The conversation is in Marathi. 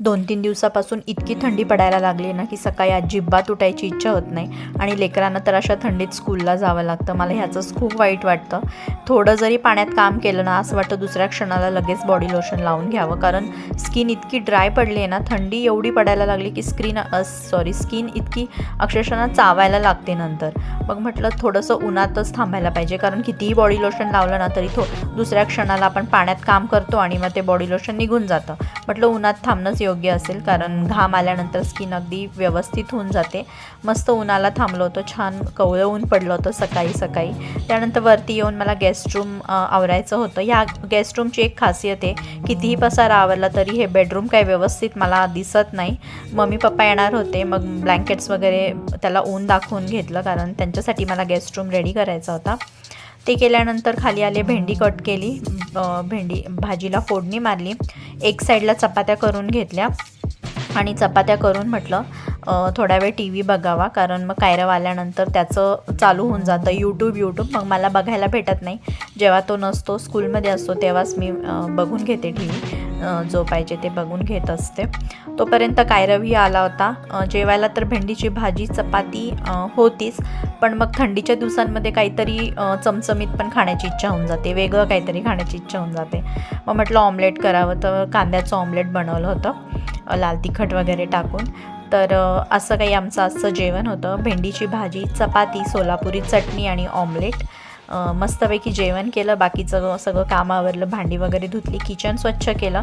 2-3 दिवसापासून इतकी थंडी पडायला लागली ना की सकाळी अजिबात उठायची इच्छा होत नाही आणि लेकरांना तर अशा थंडीत स्कूलला जावं लागतं. मला ह्याचंच खूप वाईट वाटतं. थोडं जरी पाण्यात काम केलं ना असं वाटतं दुसऱ्या क्षणाला लगेच बॉडी लोशन लावून घ्यावं, कारण स्किन इतकी ड्राय पडली आहे ना, थंडी एवढी पडायला लागली की स्किन इतकी अक्षरशः चावायला लागते नंतर. मग म्हटलं थोडंसं उन्हातच थांबायला पाहिजे, कारण कितीही बॉडी लोशन लावलं ना तरी दुसऱ्या क्षणाला आपण पाण्यात काम करतो आणि मग ते बॉडी लोशन निघून जातं. म्हटलं उन्हात थांबणंच योग्य असेल, कारण घाम आल्यानंतर स्किन अगदी व्यवस्थित होऊन जाते. मस्त उन्हाला थांबलो होतो, छान कवळं ऊन पडलं होतं सकाळी सकाळी. त्यानंतर वरती येऊन मला गेस्ट रूम आवरायचं होतं. ह्या गेस्ट रूमची एक खासियत आहे, कितीही पसारा आवरला तरी हे बेडरूम काही व्यवस्थित मला दिसत नाही. मम्मी पप्पा येणार होते, मग ब्लँकेट्स वगैरे त्याला ऊन दाखवून घेतलं, कारण त्यांच्यासाठी मला गेस्ट रूम रेडी करायचा होता. ते केल्यानंतर खाली आले, भेंडी कट केली, भेंडी भाजीला फोडणी मारली, एक साईडला चपात्या करून घेतल्या आणि चपात्या करून म्हटलं थोडा वेळ टी व्ही बघावा, कारण मग कायरव आल्यानंतर त्याचं चालू होऊन जातं यूट्यूब. मग मला बघायला भेटत नाही, जेव्हा तो नसतो स्कूलमध्ये असतो तेव्हाच मी बघून घेते टी व्ही, जो पाहिजे ते बघून घेत असते. तोपर्यंत कायरवही आला होता. जेवायला तर भेंडीची भाजी चपाती होतीच, पण मग थंडीच्या दिवसांमध्ये काहीतरी चमचमीत पण खाण्याची इच्छा होऊन जाते, वेगळं काहीतरी खाण्याची इच्छा होऊन जाते. मग म्हटलं ऑमलेट करावं, तर कांद्याचं ऑमलेट बनवलं होतं लाल तिखट वगैरे टाकून. तर असं काही आमचं आजचं जेवण होतं, भेंडीची भाजी, चपाती, सोलापुरी चटणी आणि ऑमलेट. मस्तपैकी जेवण केलं. बाकीचं सगळं काम आवरलं, भांडी वगैरे धुतली, किचन स्वच्छ केलं